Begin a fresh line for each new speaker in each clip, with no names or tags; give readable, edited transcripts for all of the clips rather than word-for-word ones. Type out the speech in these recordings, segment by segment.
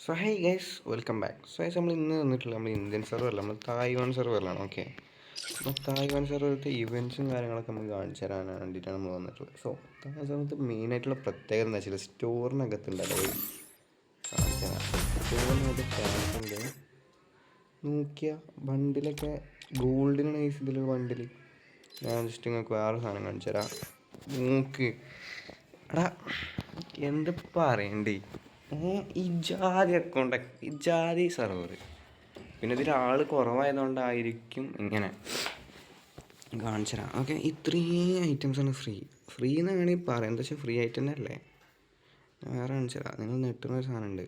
So high guys, welcome back. So guys, നമ്മൾ ഇന്ന് വന്നിട്ടുള്ള നമ്മൾ ഇന്ത്യൻ സെർവറല്ല, നമ്മൾ തായ്വാൻ സെർവറിലാണ്. ഓക്കെ, അപ്പോൾ തായ്വാൻ സെർവറിലത്തെ ഇവൻറ്റ്സും കാര്യങ്ങളൊക്കെ നമുക്ക് കാണിച്ചു തരാൻ വേണ്ടിയിട്ടാണ് നമ്മൾ വന്നിട്ടുള്ളത്. സോ തായ്വാൻ സെർവറിലത്തെ മെയിനായിട്ടുള്ള പ്രത്യേകത എന്താ വെച്ചാൽ സ്റ്റോറിനകത്തുണ്ടല്ലോ കാണിച്ചു തരാം. സ്റ്റോറിനകത്ത് ചാൻസ് ഉണ്ട്. നോക്കിയ ബണ്ടിലൊക്കെ ഗോൾഡിനാണ് ഗൈസ് ഇതിൽ ബണ്ടിൽ. ഞാൻ ജസ്റ്റ് നിങ്ങൾക്ക് വേറെ സാധനം കാണിച്ചു തരാം. നോക്ക് എടാ, എന്ത് പറയണ്ടേ, ഈ ജാതി അക്കൗണ്ട്, ഈ ജാതി സെർവർ. പിന്നെ ഇതിൽ ആൾ കുറവായതുകൊണ്ടായിരിക്കും ഇങ്ങനെ കാണിച്ചു തരാം. ഓക്കെ, ഇത്രയും ഐറ്റംസാണ് ഫ്രീ എന്ന് വേണമെങ്കിൽ പറയാം. എന്താ വെച്ചാൽ ഫ്രീ ആയിട്ട് തന്നെ അല്ലേ. വേറെ കാണിച്ചു തരാം. നിങ്ങൾ നെട്ടുന്നൊരു സാധനമുണ്ട്,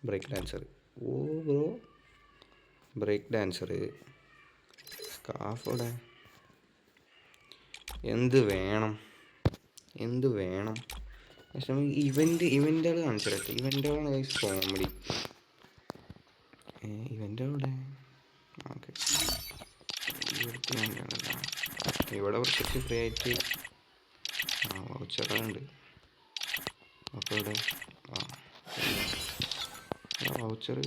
ബ്രേക്ക് ഡാൻസർ. ഓ ബ്രോ, ബ്രേക്ക് ഡാൻസർ, സ്കാഫോടെ. എന്ത് വേണം പക്ഷേ ഇവൻ്റുകൾ കാണിച്ചു തരട്ടെ. ഇവൻ്റുകളാണ് കോമഡി. ഇവൻ്റുകളുടെ ഓക്കെ, ഇവിടെ കുറച്ച് ഫ്രീ ആയിട്ട് വൗച്ചറുണ്ട്. അപ്പോൾ ഇവിടെ വൗച്ചർ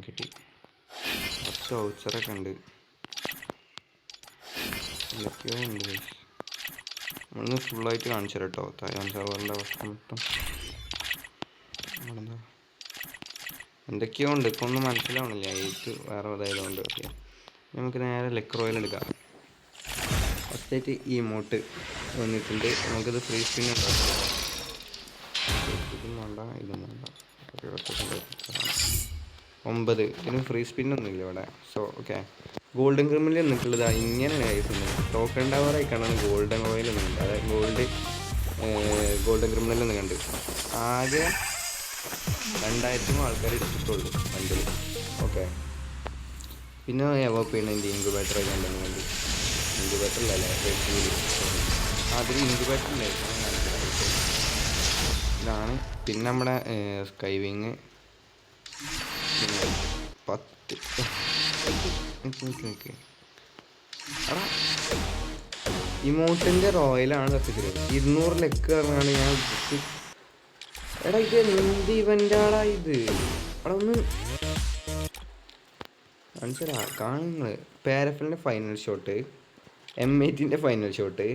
കിട്ടി. 10 വൗച്ചറൊക്കെ ഉണ്ട്. എന്തൊക്കെയോ ഉണ്ട്. നമ്മളൊന്ന് ഫുള്ളായിട്ട് കാണിച്ചു തരാം കേട്ടോ തായ്വാൻ സെർവറിൻ്റെ അവസ്ഥ മൊത്തം. എന്താ എന്തൊക്കെയോ ഉണ്ട്, ഇപ്പം ഒന്നും മനസ്സിലാവണില്ല. എയ്റ്റ് വേറെ ഇതായതുകൊണ്ട്. ഓക്കെ, നമുക്ക് നേരെ ലെക്ക് റോയൽ എടുക്കാം. ഫസ്റ്റായിട്ട് ഈ ഇമോട്ട് വന്നിട്ടുണ്ട്. നമുക്കിത് ഫ്രീ സ്പിൻ ഉണ്ടാക്കാം. ഇതും വേണ്ട. 9 ഇതിന് ഫ്രീ സ്പിന്നൊന്നുമില്ല ഇവിടെ. സോ ഓക്കെ, ഗോൾഡൻ ക്രിമിൽ നിന്നിട്ടുള്ളത് ഇങ്ങനെയാണ് കഴിക്കുന്നത്. ടോക്കൺ ടവർ ആയിക്കാണ് ഗോൾഡൻ റോയിൽ നിന്നുണ്ട്. അതായത് ഗോൾഡൻ ക്രിമിനലൊന്നും കണ്ട് ആകെ 2000 ആൾക്കാർ എടുത്തിട്ടുള്ളൂ വണ്ടിൽ. ഓക്കെ, പിന്നെ എവോപ്പ് ചെയ്യുന്ന എൻ്റെ ഇൻക്യുബേറ്റർ കണ്ടെന്ന് വേണ്ടി. ഇൻക്യുബേറ്ററിലല്ലേ അതിൽ ഇൻക്യുബേറ്റർ ഉണ്ടായിരുന്നു. ഇതാണ്. പിന്നെ നമ്മുടെ സ്കൈവിങ് 10. എടാ, ഇമോട്ടിൻ്റെ റോയലാണ് സത്യത്തിൽ 200 ലെക്ക് പറഞ്ഞാണ് ഞാൻ. എടാ, ഇത് എന്ത് ഇവൻ്റാടാ ഇത്? അവിടെ ഒന്ന് കാണിച്ചടാ. കാണുന്നത് പാരഫലിൻ്റെ ഫൈനൽ ഷോട്ട്, M8ൻ്റെ ഫൈനൽ ഷോട്ട്.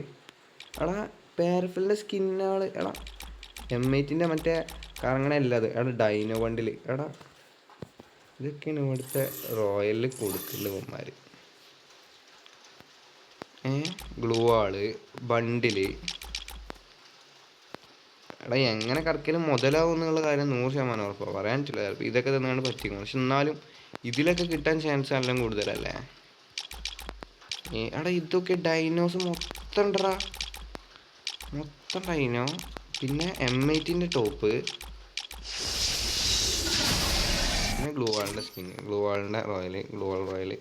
എടാ, പാരഫലിൻ്റെ സ്കിന്നാൾ. എടാ, M8ൻ്റെ മറ്റേ കറങ്ങണല്ല അത്. എടാ, ഡൈനോ ബണ്ടിൽ. എടാ, ഇതൊക്കെയാണ് ഇവിടുത്തെ റോയലിൽ കൊടുക്കുന്നുണ്ട് ഇവന്മാർ. ഗ്ലൂ വാള്, ബണ്ടിൽ. എടാ, എങ്ങനെ കറക്കലും മുതലാവും എന്നുള്ള കാര്യം 100% ഉറപ്പാണ്. പറയാൻ പറ്റില്ല. ചിലപ്പോൾ ഇതൊക്കെ തന്നെയാണ് പറ്റിക്കുന്നത്. പക്ഷെ എന്നാലും ഇതിലൊക്കെ കിട്ടാൻ ചാൻസ് എല്ലാം കൂടുതലല്ലേ. എടാ, ഇതൊക്കെ ഡൈനോസ് മൊത്തം ഉണ്ടടാ, മൊത്തം ഡൈനോ. പിന്നെ M8ൻ്റെ ടോപ്പ്, പിന്നെ ഗ്ലൂ വാളിൻ്റെ സ്പിൻ, ഗ്ലൂ വാളിൻ്റെ ഗ്ലൂ വാൾ റോയൽ.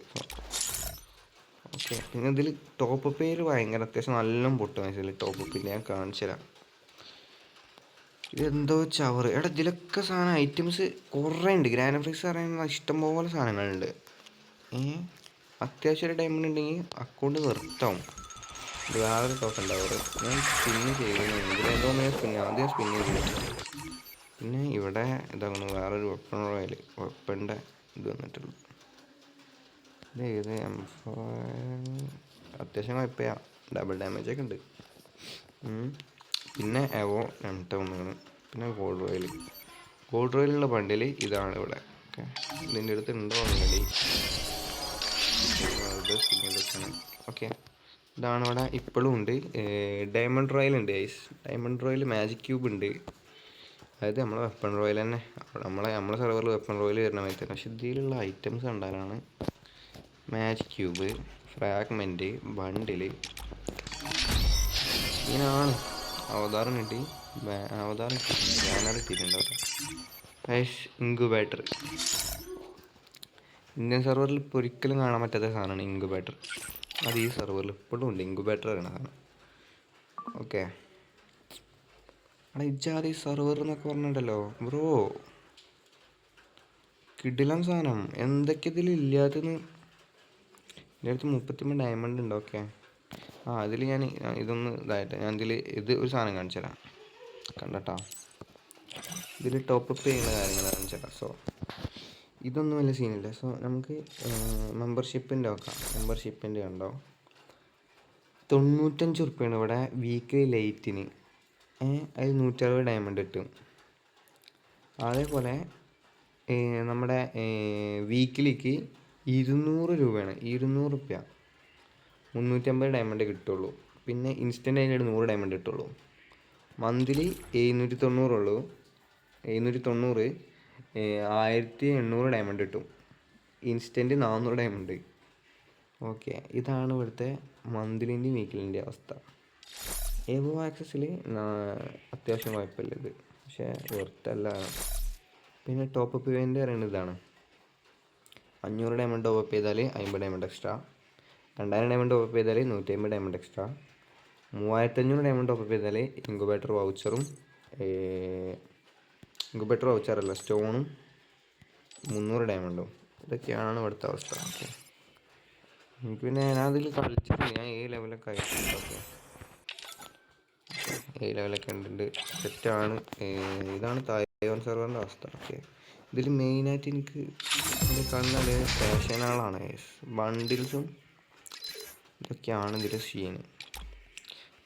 ഓക്കെ, പിന്നെ ഇതിൽ ടോപ്പ് പേര് ഭയങ്കര അത്യാവശ്യം നല്ല പൊട്ടും. ഇതിൽ ടോപ്പ് പിന്നെ ഞാൻ കാണിച്ചു തരാം. ഇതെന്തോ ചവറ്. എടാ, ഇതിലൊക്കെ സാധനം ഐറ്റംസ് കുറേ ഉണ്ട്. ഗ്രാൻഡ് ഫ്രിക്സ് പറയുന്ന ഇഷ്ടംപോലെ സാധനങ്ങളുണ്ട്. അത്യാവശ്യം ഒരു ഡയമണ്ട് ഉണ്ടെങ്കിൽ അക്കൗണ്ട് വെറുത്താവും. ഇത് വേറൊരു ടോക്കൺ ഉണ്ടാവും. ഞാൻ സ്പിന്ന് ചെയ്യുന്നു. ഇതിലെന്തോ ആദ്യം സ്പിന്ന് ചെയ്തു. പിന്നെ ഇവിടെ ഇതാണ് വേറൊരു വെപ്പൺ റോയൽ, വെപ്പണിൻ്റെ ഇത് വന്നിട്ടുള്ളൂ. ഇത് M4 അത്യാവശ്യം കുഴപ്പമില്ല, ഡബിൾ ഡാമേജ് ഒക്കെ ഉണ്ട്. പിന്നെ എവോ M10. പിന്നെ ഗോൾഡ് റോയിലുള്ള ബണ്ടിൽ ഇതാണ് ഇവിടെ. ഓക്കെ, ഇതിൻ്റെ അടുത്ത് ഉണ്ടോ ഓൾറെഡി. ഓക്കെ, ഇതാണ് ഇവിടെ ഇപ്പോഴും ഉണ്ട്. ഡയമണ്ട് റോയൽ ഉണ്ട് guys. Diamond royal magic cube ഉണ്ട്. അതായത് നമ്മളെ വെപ്പൺ റോയൽ തന്നെ. നമ്മളെ സെർവറിൽ വെപ്പൺ റോയൽ വരുന്ന മാതിരി തന്നെ. പക്ഷെ ഇതിലുള്ള ഐറ്റംസ് കണ്ടാലാണ് മാജിക് ക്യൂബ്, ഫ്രാഗ്മെൻറ്റ്, ബണ്ടിൽ. ഇങ്ങനെയാണ്. അവതാരം കിട്ടി, ബാനർ കിട്ടിയിട്ടുണ്ടാവും. ഇൻക്യുബേറ്റർ ഇന്ത്യൻ സെർവറിൽ ഇപ്പോൾ ഒരിക്കലും കാണാൻ പറ്റാത്ത സാധനമാണ് ഇൻക്യുബേറ്റർ. അത് ഈ സെർവറിൽ ഇപ്പോഴും ഉണ്ട്, ഇൻക്യുബേറ്റർ ആണ് സാധനം. ഓക്കെ, അവിടെ ഇജാതി സെർവർ എന്നൊക്കെ പറഞ്ഞിട്ടുണ്ടല്ലോ ബ്രോ, കിടിലം സാധനം. എന്തൊക്കെ ഇതിലില്ലാത്തതെന്ന്. എൻ്റെ അടുത്ത് 33 ഡയമണ്ട് ഉണ്ട്. ഓക്കെ, അതിൽ ഞാൻ ഇതൊന്ന് ഇതായിട്ട് ഞാൻ ഇതിൽ ഒരു സാധനം കാണിച്ചു തരാം. കണ്ടട്ടാ, ഇതിൽ ടോപ്പപ്പ് ചെയ്യുന്ന കാര്യങ്ങളാണ് വെച്ചാൽ. സോ ഇതൊന്നും വലിയ സീനില്ല. സോ നമുക്ക് മെമ്പർഷിപ്പിൻ്റെ നോക്കാം. മെമ്പർഷിപ്പിൻ്റെ ഉണ്ടോ 95 ഉറുപ്പ്യാണ് ഇവിടെ വീക്ക്ലി ലൈറ്റിന്. അതിൽ 160 ഡയമണ്ട് കിട്ടും. അതേപോലെ നമ്മുടെ വീക്കിലിക്ക് 200 രൂപയാണ്, 200 റുപ്യ 350 ഡയമണ്ട് കിട്ടുള്ളൂ. പിന്നെ ഇൻസ്റ്റൻ്റ് അതിൻ്റെ 100 ഡയമണ്ട് കിട്ടുള്ളൂ. മന്ത്ലി 790 ഉള്ളൂ. 790 1800 ഡയമണ്ട് കിട്ടും. Instant 400 diamond. ഓക്കെ, ഇതാണ് ഇവിടുത്തെ മന്ത്ലിൻ്റെയും വീക്കിലിൻ്റെ അവസ്ഥ. എവോ ആക്സസിൽ അത്യാവശ്യം കുഴപ്പമില്ല ഇത്, പക്ഷേ വെറുത്തല്ല. പിന്നെ ടോപ്പപ്പ് ഇവൻ്റ് പറയുന്നത് ഇതാണ്. 500 ഡയമണ്ട് ടോപ്പപ്പ് ചെയ്താൽ 50 ഡയമണ്ട് എക്സ്ട്രാ. 2000 ഡയമണ്ട് ടോപ്പപ്പ് ചെയ്താൽ 150 ഡയമണ്ട് എക്സ്ട്രാ. 3500 ഡയമണ്ട് ടോപ്പപ്പ് ചെയ്താൽ ഇൻക്യുബേറ്റർ വൗച്ചറും ഇൻക്യുബേറ്റർ വൗച്ചറല്ല സ്റ്റോണും 300 ഡയമണ്ടും. ഇതൊക്കെയാണ് ഇവിടുത്തെ അവസ്ഥ. ഓക്കെ, എനിക്ക് പിന്നെ ഞാനതിൽ കളിച്ചിട്ട് ഞാൻ ലെവലൊക്കെ ആയിട്ടുണ്ട്. ഓക്കെ, ലെവലൊക്കെ ഉണ്ട്, സെറ്റാണ്. ഇതാണ് തായ്വാൻ സെർവറിൻ്റെ അവസ്ഥ. ഓക്കെ, ഇതിൽ മെയിനായിട്ട് എനിക്ക് കാണുന്നത് ഫാഷനുകളാണ്. ബണ്ടിൽസും ഇതൊക്കെയാണ് ഇതിൽ സീന്.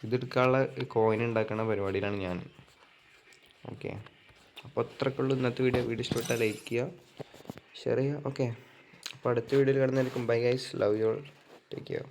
ഇതെടുക്കാനുള്ള കോയിൻ ഉണ്ടാക്കുന്ന പരിപാടിയിലാണ് ഞാൻ. ഓക്കെ, അപ്പോൾ അത്രയ്ക്കുള്ളൂ ഇന്നത്തെ വീഡിയോ ഇഷ്ടപ്പെട്ടാൽ ലൈക്ക് ചെയ്യുക, ഷെയർ ചെയ്യുക. ഓക്കെ, അപ്പോൾ അടുത്ത വീഡിയോയിൽ കാണുന്നതായിരിക്കും. Bye guys, love you all, take care.